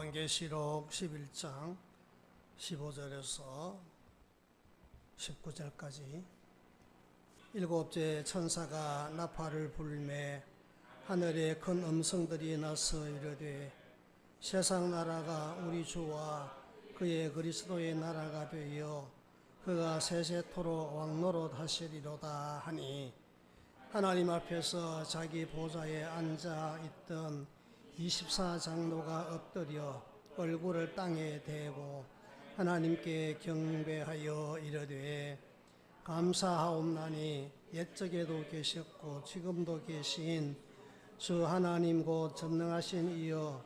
요한계시록 11장 15절에서 19절까지 일곱째 천사가 나팔을 불매 하늘에 큰 음성들이 나서 이르되 세상 나라가 우리 주와 그의 그리스도의 나라가 되어 그가 세세토록 왕노릇 하시리로다 하니 하나님 앞에서 자기 보좌에 앉아 있던 24장로가 엎드려 얼굴을 땅에 대고 하나님께 경배하여 이르되 감사하옵나니 옛적에도 계셨고 지금도 계신 주 하나님 곧 전능하신 이여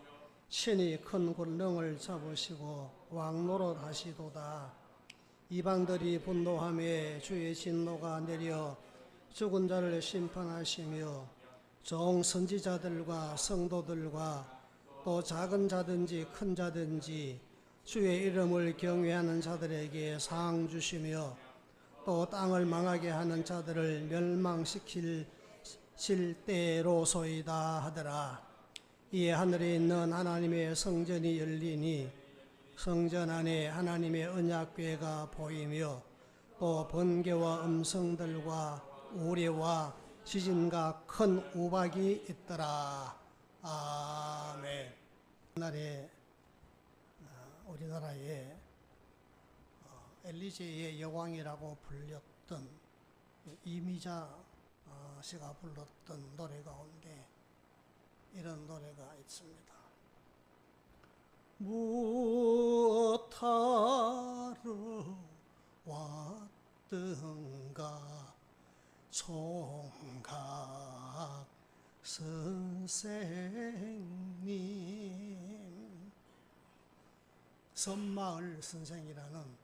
친히 큰 권능을 잡으시고 왕노릇 하시도다. 이방들이 분노하며 주의 진노가 내려 죽은 자를 심판하시며 종 선지자들과 성도들과 또 작은 자든지 큰 자든지 주의 이름을 경외하는 자들에게 상 주시며 또 땅을 망하게 하는 자들을 멸망시킬 때로소이다 하더라. 이에 하늘에 있는 하나님의 성전이 열리니 성전 안에 하나님의 언약궤가 보이며 또 번개와 음성들과 우레와 지진과 큰 우박이 있더라. 아멘. 옛날에 우리나라에 엘리제의 여왕이라고 불렸던 이미자 씨가 불렀던 노래 가운데 이런 노래가 있습니다. 무엇하러 왔던가 총각 선생님. 섬마을 선생이라는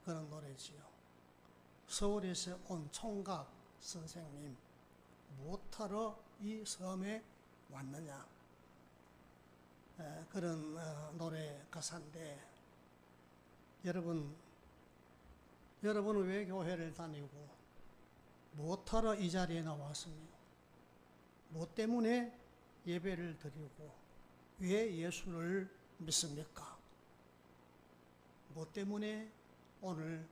그런 노래지요. 서울에서 온 총각 선생님, 무엇하러 이 섬에 왔느냐, 그런 노래 가사인데, 여러분은 왜 교회를 다니고 무엇하러 이 자리에 나왔습니까? 무엇 때문에 예배를 드리고 왜 예수를 믿습니까? 무엇 때문에 오늘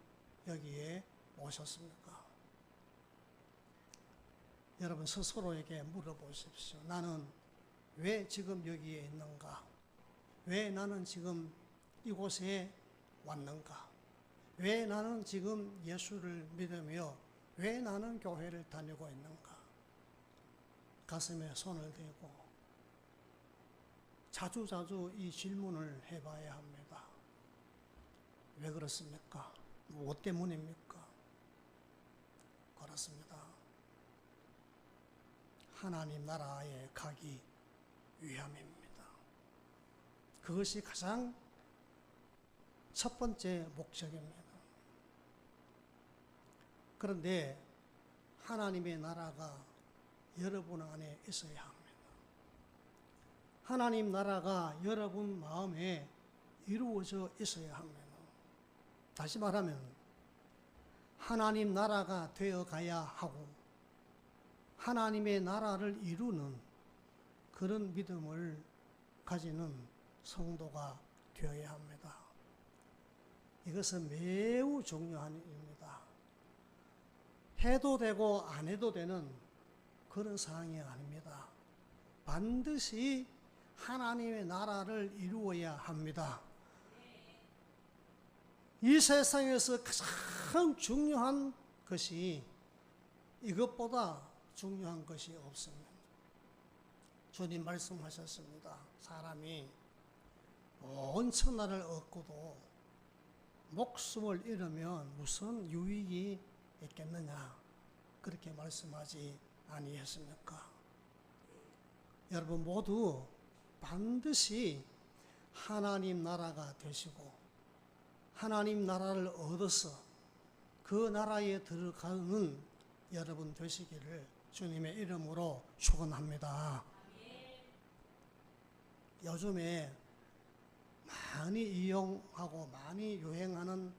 여기에 오셨습니까? 여러분 스스로에게 물어보십시오. 나는 왜 지금 여기에 있는가? 왜 나는 지금 이곳에 왔는가? 왜 나는 지금 예수를 믿으며 왜 나는 교회를 다니고 있는가? 가슴에 손을 대고 자주자주 이 질문을 해봐야 합니다. 왜 그렇습니까? 무엇 때문입니까? 그렇습니다. 하나님 나라에 가기 위함입니다. 그것이 가장 첫 번째 목적입니다. 그런데 하나님의 나라가 여러분 안에 있어야 합니다. 하나님 나라가 여러분 마음에 이루어져 있어야 합니다. 다시 말하면 하나님 나라가 되어 가야 하고 하나님의 나라를 이루는 그런 믿음을 가지는 성도가 되어야 합니다. 이것은 매우 중요한 일입니다. 해도 되고 안 해도 되는 그런 사항이 아닙니다. 반드시 하나님의 나라를 이루어야 합니다. 이 세상에서 가장 중요한 것이 이것보다 중요한 것이 없습니다. 주님 말씀하셨습니다. 사람이 온 천하를 얻고도 목숨을 잃으면 무슨 유익이 있겠느냐, 그렇게 말씀하지 아니했습니까? 여러분 모두 반드시 하나님 나라가 되시고 하나님 나라를 얻어서 그 나라에 들어가는 여러분 되시기를 주님의 이름으로 축원합니다. 요즘에 많이 이용하고 많이 유행하는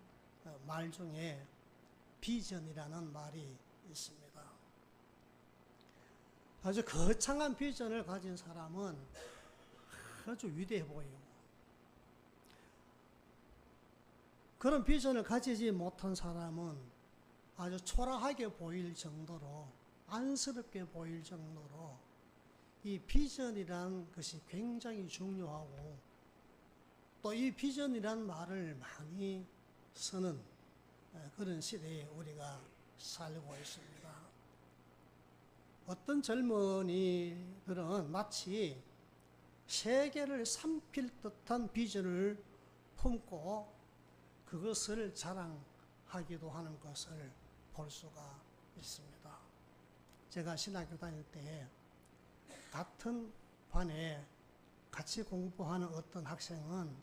말 중에 비전이라는 말이 있습니다. 아주 거창한 비전을 가진 사람은 아주 위대해 보이고 그런 비전을 가지지 못한 사람은 아주 초라하게 보일 정도로, 안쓰럽게 보일 정도로 이 비전이란 것이 굉장히 중요하고, 또 이 비전이란 말을 많이 쓰는 그런 시대에 우리가 살고 있습니다. 어떤 젊은이들은 마치 세계를 삼킬 듯한 비전을 품고 그것을 자랑하기도 하는 것을 볼 수가 있습니다. 제가 신학교 다닐 때 같은 반에 같이 공부하는 어떤 학생은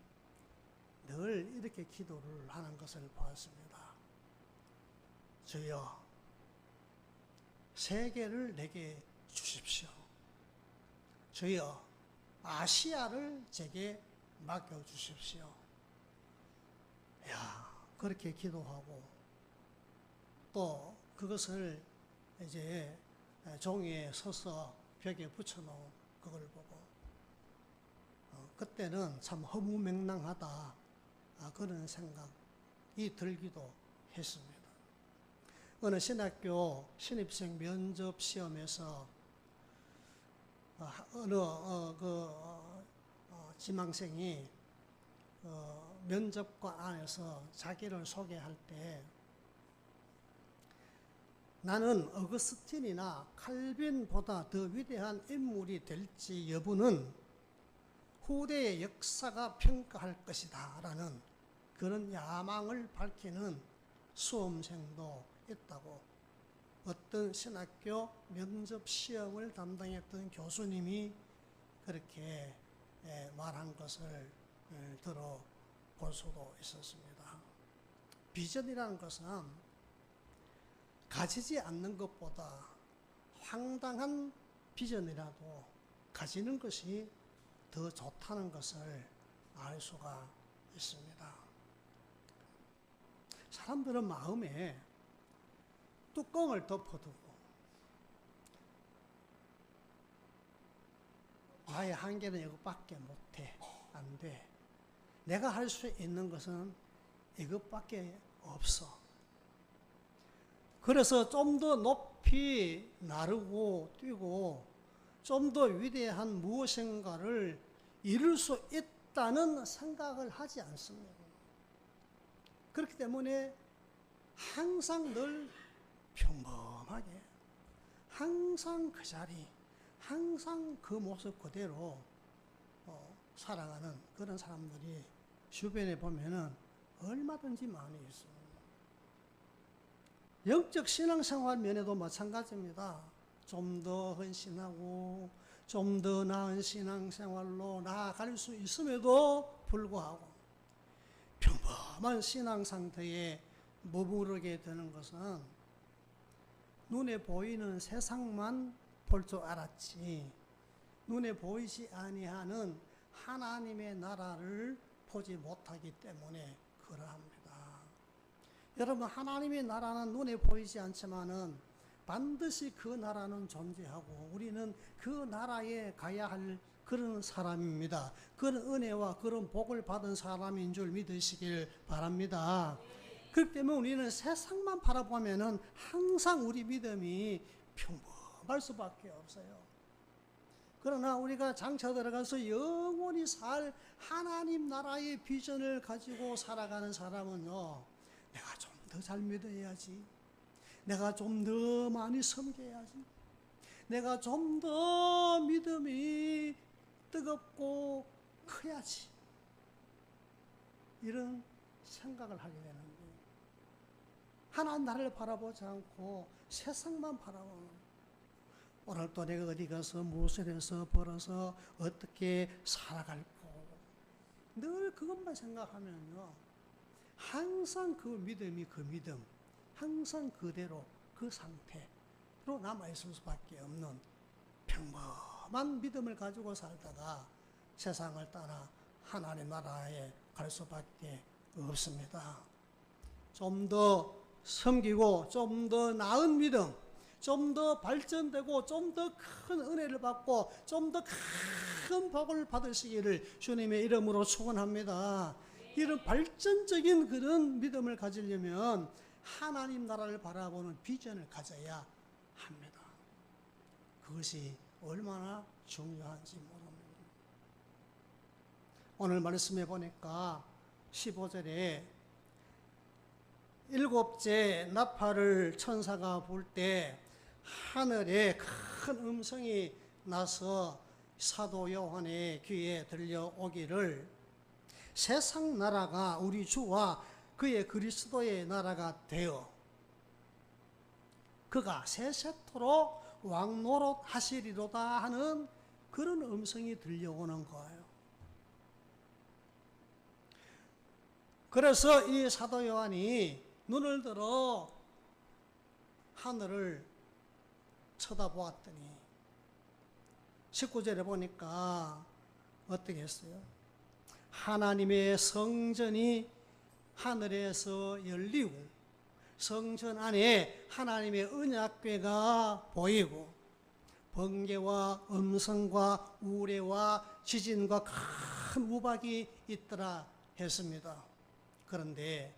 늘 이렇게 기도를 하는 것을 보았습니다. 주여, 세계를 내게 주십시오. 주여, 아시아를 제게 맡겨주십시오. 그렇게 기도하고 또 그것을 이제 종이에 서서 벽에 붙여놓은 그걸 보고 그때는 참 허무맹랑하다, 그런 생각이 들기도 했습니다. 어느 신학교 신입생 면접 시험에서 어느 지망생이 면접관 안에서 자기를 소개할 때 나는 어거스틴이나 칼빈보다 더 위대한 인물이 될지 여부는 후대의 역사가 평가할 것이다 라는 그런 야망을 밝히는 수험생도 있다고 어떤 신학교 면접 시험을 담당했던 교수님이 그렇게 말한 것을 들어볼 수도 있었습니다. 비전이라는 것은 가지지 않는 것보다 황당한 비전이라도 가지는 것이 더 좋다는 것을 알 수가 있습니다. 사람들은 마음에 뚜껑을 덮어두고 나의 한계는 이것밖에 못해, 안 돼, 내가 할 수 있는 것은 이것밖에 없어. 그래서 좀 더 높이 나르고 뛰고 좀 더 위대한 무엇인가를 이룰 수 있다는 생각을 하지 않습니다. 그렇기 때문에 항상 늘 평범하게, 항상 그 자리, 항상 그 모습 그대로 살아가는 그런 사람들이 주변에 보면은 얼마든지 많이 있습니다. 영적 신앙생활 면에도 마찬가지입니다. 좀 더 헌신하고 좀 더 나은 신앙생활로 나아갈 수 있음에도 불구하고 평범한 신앙 상태에 머무르게 되는 것은 눈에 보이는 세상만 볼 줄 알았지 눈에 보이지 아니하는 하나님의 나라를 보지 못하기 때문에 그러합니다. 여러분, 하나님의 나라는 눈에 보이지 않지만은 반드시 그 나라는 존재하고 우리는 그 나라에 가야 할 그런 사람입니다. 그런 은혜와 그런 복을 받은 사람인 줄 믿으시길 바랍니다. 그렇기 때문에 우리는 세상만 바라보면은 항상 우리 믿음이 평범할 수밖에 없어요. 그러나 우리가 장차 들어가서 영원히 살 하나님 나라의 비전을 가지고 살아가는 사람은요, 내가 좀 더 잘 믿어야지, 내가 좀 더 많이 섬겨야지, 내가 좀 더 믿음이 뜨겁고 커야지, 이런 생각을 하게 되는 거예요. 하나님 나라를 바라보지 않고 세상만 바라보는, 오늘 또 내가 어디 가서 무엇을 해서 벌어서 어떻게 살아갈고 늘 그것만 생각하면요, 항상 그 믿음이 그 믿음, 항상 그대로 그 상태로 남아있을 수밖에 없는 평범한 믿음을 가지고 살다가 세상을 떠나 하나님 나라에 갈 수밖에 없습니다. 좀 더 섬기고 좀 더 나은 믿음, 좀 더 발전되고 좀 더 큰 은혜를 받고 좀 더 큰 복을 받으시기를 주님의 이름으로 축원합니다. 이런 발전적인 그런 믿음을 가지려면 하나님 나라를 바라보는 비전을 가져야 합니다. 그것이 얼마나 중요한지 모릅니다. 오늘 말씀해 보니까 15절에 일곱째 나팔을 천사가 불 때 하늘에 큰 음성이 나서 사도 요한의 귀에 들려오기를 세상 나라가 우리 주와 그의 그리스도의 나라가 되어 그가 세세토록 왕노릇 하시리로다 하는 그런 음성이 들려오는 거예요. 그래서 이 사도 요한이 눈을 들어 하늘을 쳐다보았더니 19절에 보니까 어떻게 했어요? 하나님의 성전이 하늘에서 열리고 성전 안에 하나님의 언약궤가 보이고 번개와 음성과 우레와 지진과 큰 우박이 있더라 했습니다. 그런데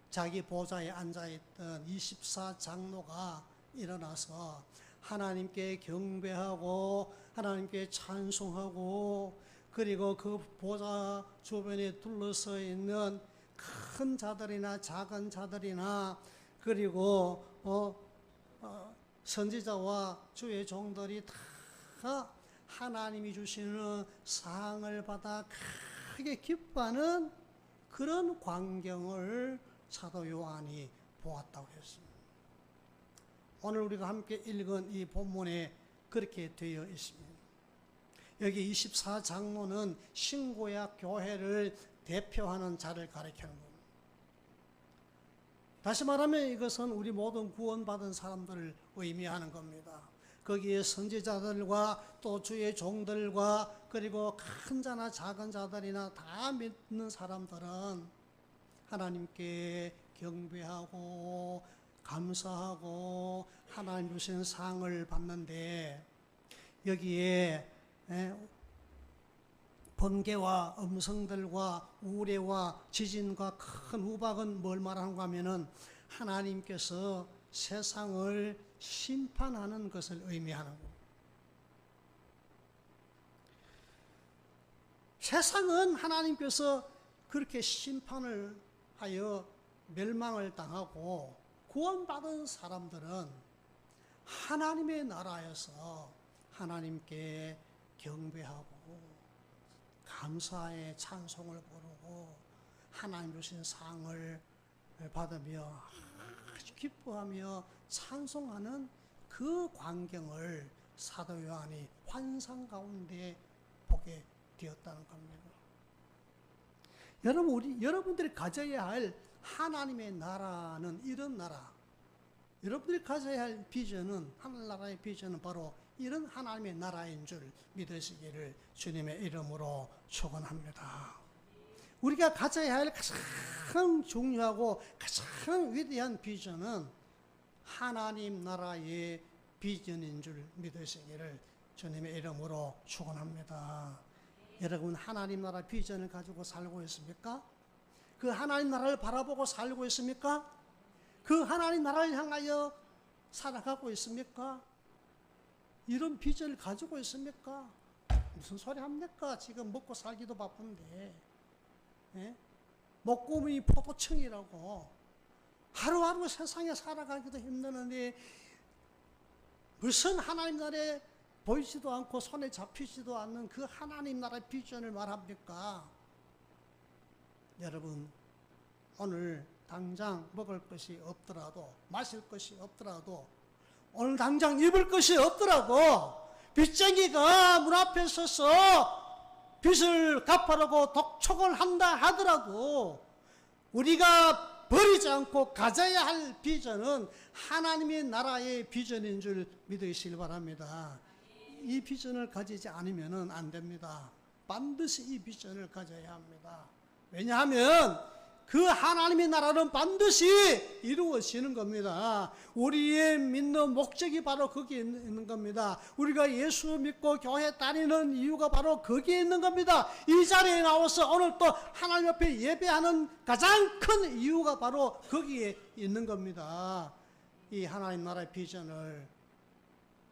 자기 보좌에 앉아있던 24장로가 일어나서 하나님께 경배하고 하나님께 찬송하고 그리고 그 보좌 주변에 둘러서 있는 큰 자들이나 작은 자들이나 그리고 선지자와 주의 종들이 다 하나님이 주시는 상을 받아 크게 기뻐하는 그런 광경을 사도 요한이 보았다고 했습니다. 오늘 우리가 함께 읽은 이 본문에 그렇게 되어 있습니다. 여기 24장로는 신구약 교회를 대표하는 자를 가리키는 겁니다. 다시 말하면 이것은 우리 모든 구원받은 사람들을 의미하는 겁니다. 거기에 선지자들과 또 주의 종들과 그리고 큰 자나 작은 자들이나 다 믿는 사람들은 하나님께 경배하고 감사하고 하나님 주신 상을 받는데 여기에 번개와 음성들과 우레와 지진과 큰 우박은 뭘 말하는가 하면은 하나님께서 세상을 심판하는 것을 의미하는 겁니다. 세상은 하나님께서 그렇게 심판을 하여 멸망을 당하고 구원받은 사람들은 하나님의 나라에서 하나님께 경배하고 감사의 찬송을 부르고 하나님 주신 상을 받으며 아주 기뻐하며 찬송하는 그 광경을 사도 요한이 환상 가운데 보게 되었다는 겁니다. 여러분, 여러분들이 가져야 할 하나님의 나라는 이런 나라, 여러분들이 가져야 할 비전은, 하늘나라의 비전은 바로 이런 하나님의 나라인 줄 믿으시기를 주님의 이름으로 축원합니다. 우리가 가져야 할 가장 중요하고 가장 위대한 비전은 하나님 나라의 비전인 줄 믿으시기를 주님의 이름으로 축원합니다. 여러분, 하나님 나라 비전을 가지고 살고 있습니까? 그 하나님 나라를 바라보고 살고 있습니까? 그 하나님 나라를 향하여 살아가고 있습니까? 이런 비전을 가지고 있습니까? 무슨 소리 합니까? 지금 먹고 살기도 바쁜데, 먹고미 포도청이라고 하루하루 세상에 살아가기도 힘드는데 무슨 하나님 나라에 보이지도 않고 손에 잡히지도 않는 그 하나님 나라의 비전을 말합니까? 여러분, 오늘 당장 먹을 것이 없더라도, 마실 것이 없더라도, 오늘 당장 입을 것이 없더라도 빚쟁이가 문 앞에 서서 빚을 갚으라고 독촉을 한다 하더라도 우리가 버리지 않고 가져야 할 비전은 하나님의 나라의 비전인 줄 믿으시길 바랍니다. 이 비전을 가지지 않으면 안 됩니다. 반드시 이 비전을 가져야 합니다. 왜냐하면 그 하나님의 나라는 반드시 이루어지는 겁니다. 우리의 믿는 목적이 바로 거기에 있는 겁니다. 우리가 예수 믿고 교회 다니는 이유가 바로 거기에 있는 겁니다. 이 자리에 나와서 오늘 또 하나님 앞에 예배하는 가장 큰 이유가 바로 거기에 있는 겁니다. 이 하나님 나라의 비전을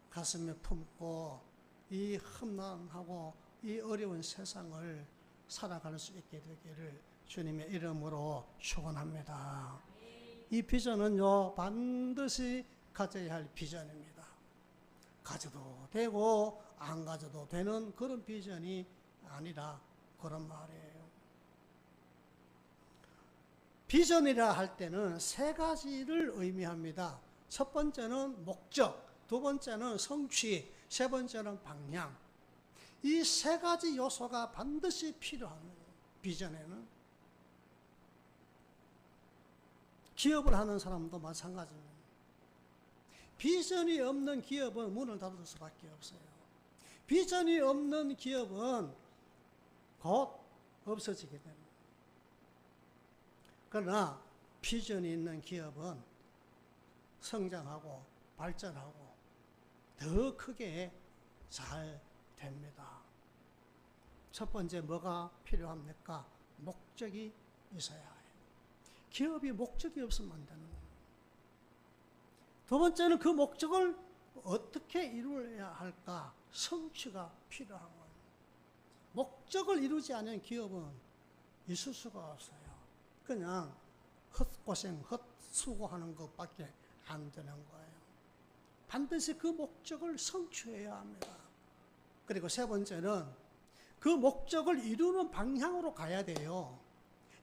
가슴에 품고 이 험난하고 이 어려운 세상을 살아갈 수 있게 되기를 주님의 이름으로 축원합니다. 이 비전은요 반드시 가져야 할 비전입니다. 가져도 되고 안 가져도 되는 그런 비전이 아니라 그런 말이에요. 비전이라 할 때는 세 가지를 의미합니다. 첫 번째는 목적, 두 번째는 성취, 세 번째는 방향. 이 세 가지 요소가 반드시 필요한 비전에는 기업을 하는 사람도 마찬가지입니다. 비전이 없는 기업은 문을 닫을 수밖에 없어요. 비전이 없는 기업은 곧 없어지게 됩니다. 그러나 비전이 있는 기업은 성장하고 발전하고 더 크게 잘 됩니다. 첫 번째 뭐가 필요합니까? 목적이 있어야 해요. 기업이 목적이 없으면 안 되는 거예요. 두 번째는 그 목적을 어떻게 이루어야 할까? 성취가 필요한 거예요. 목적을 이루지 않은 기업은 있을 수가 없어요. 그냥 헛고생, 헛수고하는 것밖에 안 되는 거예요. 반드시 그 목적을 성취해야 합니다. 그리고 세 번째는 그 목적을 이루는 방향으로 가야 돼요.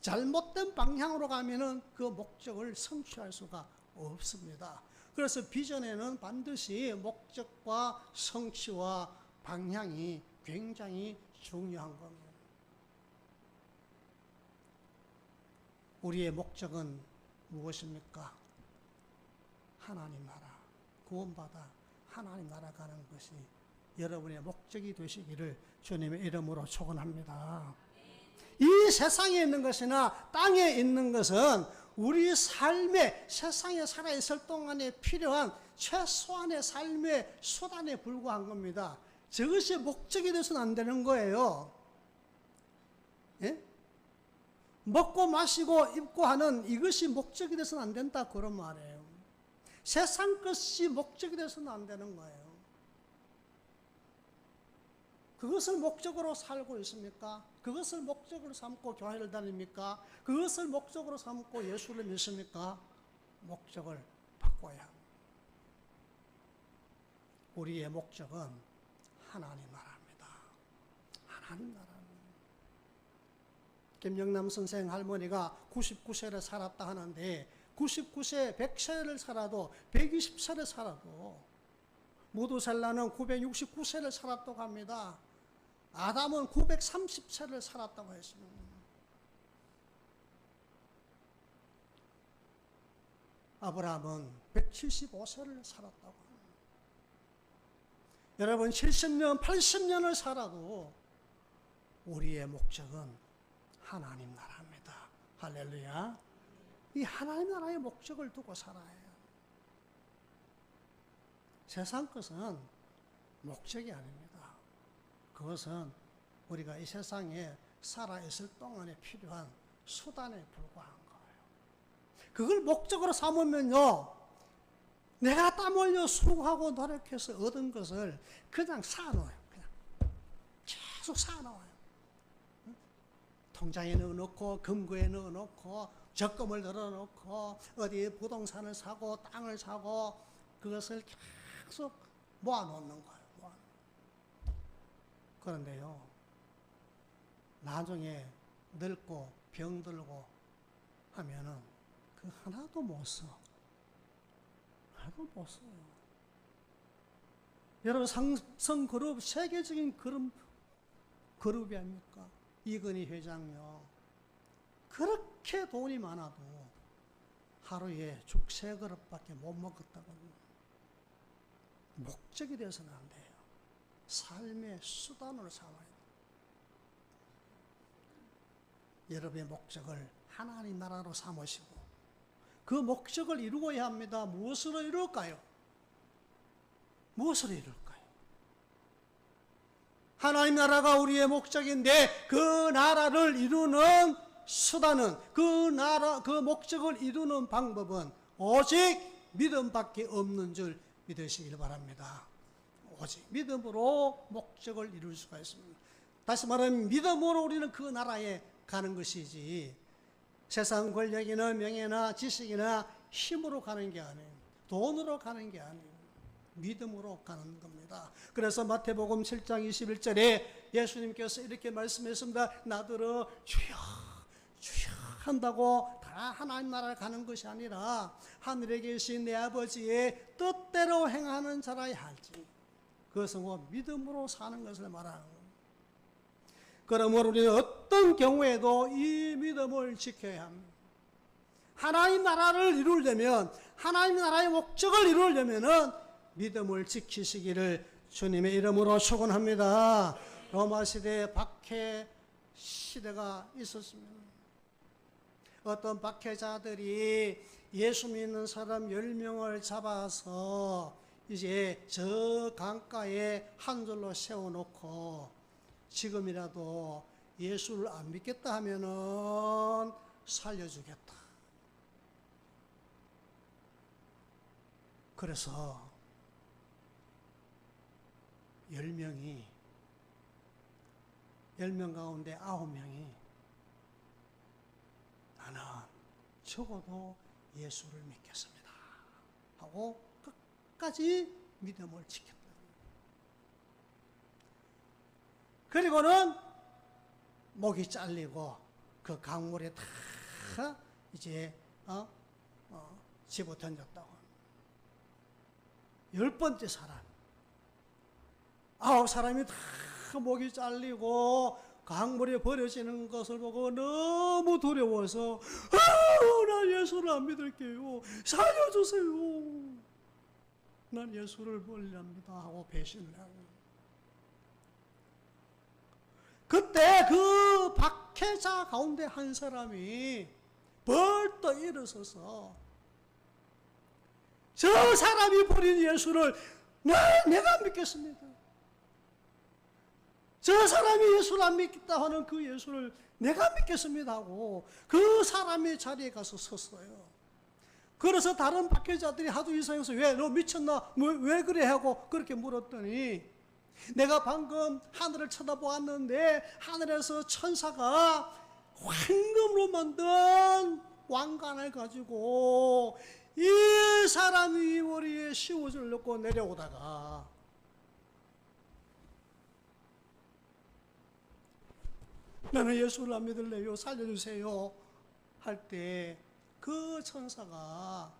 잘못된 방향으로 가면은 그 목적을 성취할 수가 없습니다. 그래서 비전에는 반드시 목적과 성취와 방향이 굉장히 중요한 겁니다. 우리의 목적은 무엇입니까? 하나님 나라, 구원받아 하나님 나라 가는 것이 여러분의 목적이 되시기를 주님의 이름으로 축원합니다. 이 세상에 있는 것이나 땅에 있는 것은 우리 삶의 세상에 살아있을 동안에 필요한 최소한의 삶의 수단에 불과한 겁니다. 저것이 목적이 돼서는 안 되는 거예요. 예? 먹고 마시고 입고 하는 이것이 목적이 돼서는 안 된다 그런 말이에요. 세상 것이 목적이 돼서는 안 되는 거예요. 그것을 목적으로 살고 있습니까? 그것을 목적으로 삼고 교회를 다닙니까? 그것을 목적으로 삼고 예수를 믿습니까? 목적을 바꿔야 합니다. 우리의 목적은 하나님 나라입니다. 하나님 나라입니다. 김영남 선생 할머니가 99세를 살았다 하는데 99세, 100세를 살아도 120세를 살아도 무두셀라는 969세를 살았다고 합니다. 아담은 930세를 살았다고 했습니다. 아브라함은 175세를 살았다고 합니다. 여러분 70년, 80년을 살아도 우리의 목적은 하나님 나라입니다. 할렐루야. 이 하나님 나라의 목적을 두고 살아야 해요. 세상 것은 목적이 아닙니다. 그것은 우리가 이 세상에 살아있을 동안에 필요한 수단에 불과한 거예요. 그걸 목적으로 삼으면요, 내가 땀 흘려 수고하고 노력해서 얻은 것을 그냥 쌓아놓아요. 그냥 계속 쌓아놓아요. 통장에 넣어놓고 금고에 넣어놓고 적금을 넣어놓고 어디 부동산을 사고 땅을 사고 그것을 계속 모아놓는 거예요. 그런데요, 나중에 늙고 병들고 하면은 그 하나도 못 써. 하나도 못 써요. 여러분 성그룹 세계적인 그룹이 아닙니까? 이건희 회장요. 그렇게 돈이 많아도 하루에 죽 3그릇밖에 못 먹었다고 합니다. 목적이 되어서는 안 돼요. 삶의 수단으로 삼아야 돼요. 여러분의 목적을 하나님 나라로 삼으시고 그 목적을 이루어야 합니다. 무엇으로 이룰까요? 무엇으로 이룰까요? 하나님 나라가 우리의 목적인데 그 나라를 이루는 수단은 그 목적을 이루는 방법은 오직 믿음밖에 없는 줄 믿으시길 바랍니다. 오직 믿음으로 목적을 이룰 수가 있습니다. 다시 말하면 믿음으로 우리는 그 나라에 가는 것이지 세상 권력이나 명예나 지식이나 힘으로 가는 게 아니에요. 돈으로 가는 게 아니에요. 믿음으로 가는 겁니다. 그래서 마태복음 7장 21절에 예수님께서 이렇게 말씀했습니다. 나더러 주여 주여 한다고 다 하나님 나라를 가는 것이 아니라 하늘에 계신 내 아버지의 뜻대로 행하는 자라야 할지 그것은 믿음으로 사는 것을 말하는 겁니다. 그러므로 우리는 어떤 경우에도 이 믿음을 지켜야 합니다. 하나님 나라를 이루려면 하나님 나라의 목적을 이루려면은 믿음을 지키시기를 주님의 이름으로 축원합니다. 로마 시대에 박해 시대가 있었습니다. 어떤 박해자들이 예수 믿는 사람 10명을 잡아서 이제 저 강가에 한 줄로 세워놓고 지금이라도 예수를 안 믿겠다 하면은 살려주겠다. 그래서 10명 가운데 9명이 나는 적어도 예수를 믿겠습니다 하고 끝까지 믿음을 지켰다. 그리고는 목이 잘리고 그 강물에 다 이제 집어 던졌다고. 10번째 사람 9사람이 다 목이 잘리고 강물에 버려지는 것을 보고 너무 두려워서 나 예수를 안 믿을게요. 살려주세요. 난 예수를 멀리합니다 하고 배신을 하고. 그때 그 박해자 가운데 한 사람이 벌떡 일어서서 저 사람이 버린 예수를 내가 믿겠습니다. 저 사람이 예수를 안 믿겠다 하는 그 예수를 내가 믿겠습니다 하고 그 사람의 자리에 가서 섰어요. 그래서 다른 박해자들이 하도 이상해서 왜 너 미쳤나? 왜 그래? 하고 그렇게 물었더니 내가 방금 하늘을 쳐다보았는데 하늘에서 천사가 황금으로 만든 왕관을 가지고 이 사람이 머리에 씌워줄 넣고 내려오다가 나는 예수를 안 믿을래요. 살려주세요. 할 때 그 천사가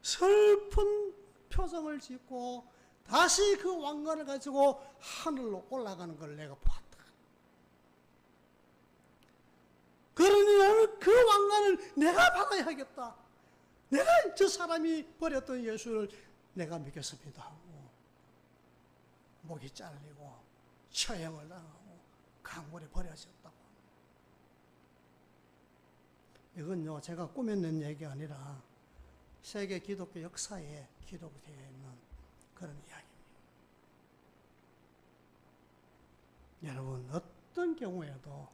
슬픈 표정을 짓고 다시 그 왕관을 가지고 하늘로 올라가는 걸 내가 보았다. 그러니 나는 그 왕관을 내가 받아야겠다. 내가 저 사람이 버렸던 예수를 내가 믿겠습니다 하고 목이 잘리고 처형을 당하고 강물에 버려졌다고. 이건요 제가 꾸며낸 얘기가 아니라 세계 기독교 역사에 기록되어 있는 그런 이야기입니다. 여러분 어떤 경우에도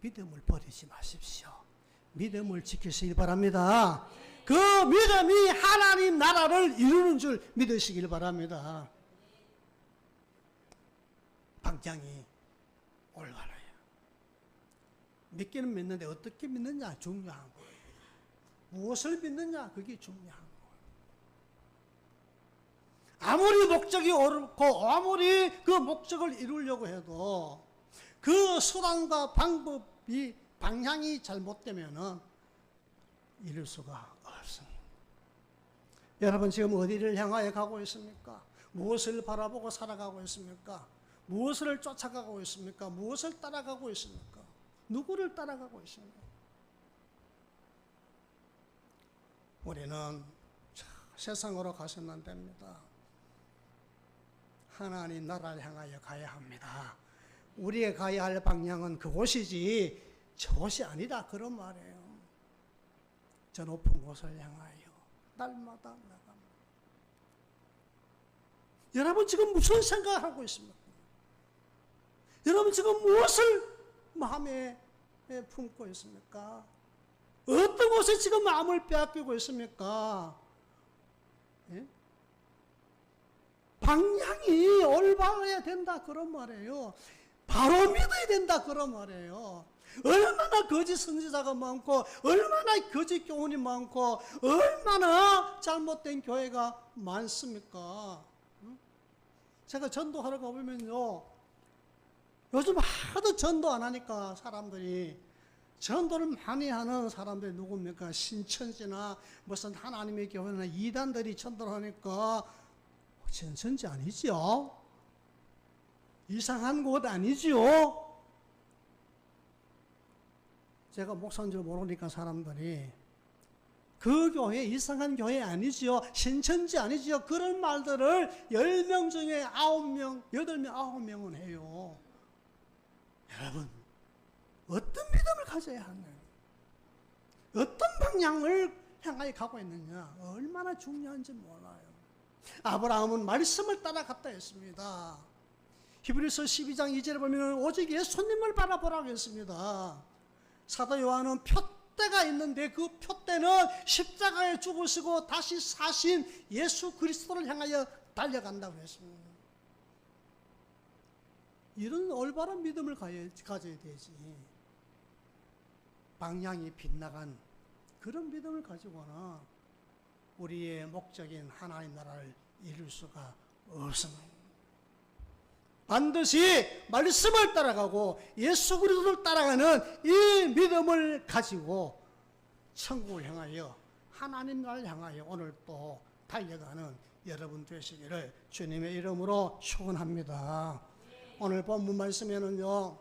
믿음을 버리지 마십시오. 믿음을 지키시길 바랍니다. 그 믿음이 하나님 나라를 이루는 줄 믿으시길 바랍니다. 방향이 올바라요. 믿기는 믿는데 어떻게 믿느냐 중요한 거예요. 무엇을 믿느냐 그게 중요한 거예요. 아무리 목적이 옳고 아무리 그 목적을 이루려고 해도 그 수단과 방법이 방향이 잘못되면은 이룰 수가 없습니다. 여러분 지금 어디를 향하여 가고 있습니까? 무엇을 바라보고 살아가고 있습니까? 무엇을 쫓아가고 있습니까? 무엇을 따라가고 있습니까? 누구를 따라가고 있습니까? 우리는 세상으로 가서는 안 됩니다. 하나님 나라를 향하여 가야 합니다. 우리가 가야 할 방향은 그곳이지 저곳이 아니다 그런 말이에요. 저 높은 곳을 향하여 날마다 나갑니다. 여러분 지금 무슨 생각을 하고 있습니까? 여러분 지금 무엇을 마음에 품고 있습니까? 어떤 곳에 지금 마음을 빼앗기고 있습니까? 예? 방향이 올바라야 된다 그런 말이에요. 바로 믿어야 된다 그런 말이에요. 얼마나 거짓 선지자가 많고 얼마나 거짓 교훈이 많고 얼마나 잘못된 교회가 많습니까? 제가 전도하러 가보면요, 요즘 하도 전도 안 하니까 사람들이, 전도를 많이 하는 사람들이 누굽니까? 신천지나 무슨 하나님의 교회나 이단들이 전도를 하니까 신천지 아니지요? 이상한 곳 아니지요? 제가 목사인 줄 모르니까 사람들이 그 교회 이상한 교회 아니지요? 신천지 아니지요? 그런 말들을 10명 중에 9명, 8명, 9명은 해요. 여러분, 어떤 믿음을 가져야 하나요? 어떤 방향을 향하여 가고 있느냐? 얼마나 중요한지 몰라요. 아브라함은 말씀을 따라갔다 했습니다. 히브리서 12장 2절에 보면 오직 예수님을 바라보라고 했습니다. 사도 요한은 표대가 있는데 그 표대는 십자가에 죽으시고 다시 사신 예수 그리스도를 향하여 달려간다고 했습니다. 이런 올바른 믿음을 가져야 되지. 방향이 빗나간 그런 믿음을 가지고는 우리의 목적인 하나님 나라를 이룰 수가 없습니다. 반드시 말씀을 따라가고 예수 그리스도를 따라가는 이 믿음을 가지고 천국을 향하여 하나님 나라를 향하여 오늘 또 달려가는 여러분 되시기를 주님의 이름으로 축원합니다. 오늘 본문 말씀에는요,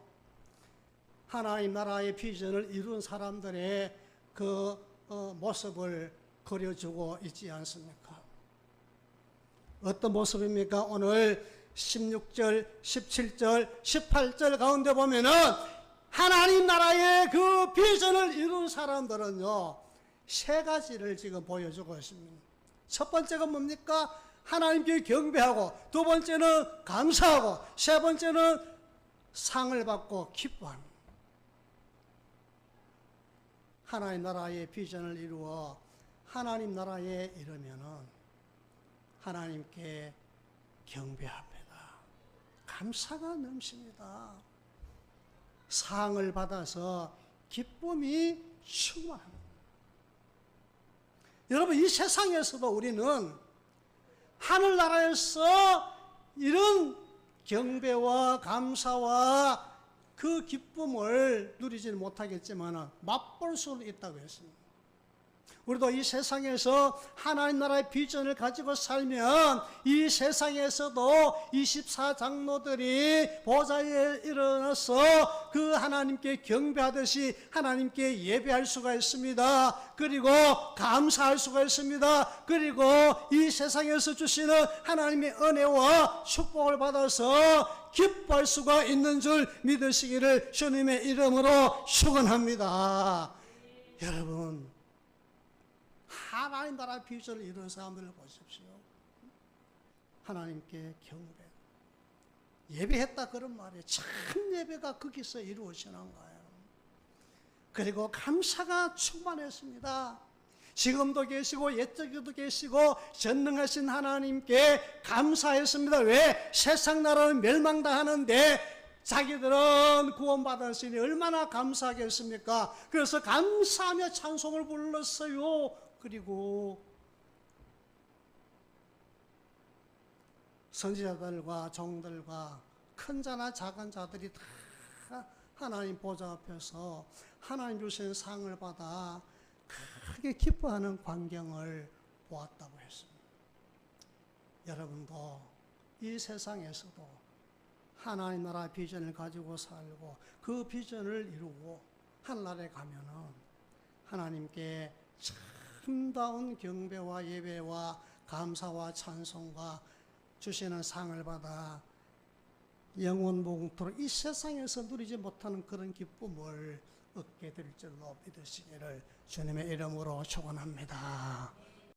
하나님 나라의 비전을 이룬 사람들의 그 모습을 그려주고 있지 않습니까? 어떤 모습입니까? 오늘 16절, 17절, 18절 가운데 보면은 하나님 나라의 그 비전을 이룬 사람들은요, 세 가지를 지금 보여주고 있습니다. 첫 번째가 뭡니까? 하나님께 경배하고, 두 번째는 감사하고, 세 번째는 상을 받고 기뻐합니다. 하나님 나라의 비전을 이루어 하나님 나라에 이르면은 하나님께 경배합니다. 감사가 넘칩니다. 상을 받아서 기쁨이 충만합니다. 여러분, 이 세상에서도 우리는 하늘나라에서 이런 경배와 감사와 그 기쁨을 누리지는 못하겠지만 맛볼 수는 있다고 했습니다. 우리도 이 세상에서 하나님 나라의 비전을 가지고 살면 이 세상에서도 24장로들이 보좌에 일어나서 그 하나님께 경배하듯이 하나님께 예배할 수가 있습니다. 그리고 감사할 수가 있습니다. 그리고 이 세상에서 주시는 하나님의 은혜와 축복을 받아서 기뻐할 수가 있는 줄 믿으시기를 주님의 이름으로 축원합니다. 여러분, 하나님 나라 비전을 이룬 사람들을 보십시오. 하나님께 경배, 예배했다 그런 말이에요. 참 예배가 거기서 이루어지는 거예요. 그리고 감사가 충만했습니다. 지금도 계시고 옛적에도 계시고 전능하신 하나님께 감사했습니다. 왜? 세상 나라는 멸망당하는데 자기들은 구원받았으니 얼마나 감사하겠습니까? 그래서 감사하며 찬송을 불렀어요. 그리고 선지자들과 종들과 큰 자나 작은 자들이 다 하나님 보좌 앞에서 하나님 주신 상을 받아 크게 기뻐하는 광경을 보았다고 했습니다. 여러분도 이 세상에서도 하나님 나라 비전을 가지고 살고 그 비전을 이루고 하늘나라에 가면은 하나님께 참다운 경배와 예배와 감사와 찬송과 주시는 상을 받아 영원 봉토록 이 세상에서 누리지 못하는 그런 기쁨을 얻게 될 줄로 믿으시기를 주님의 이름으로 축원합니다.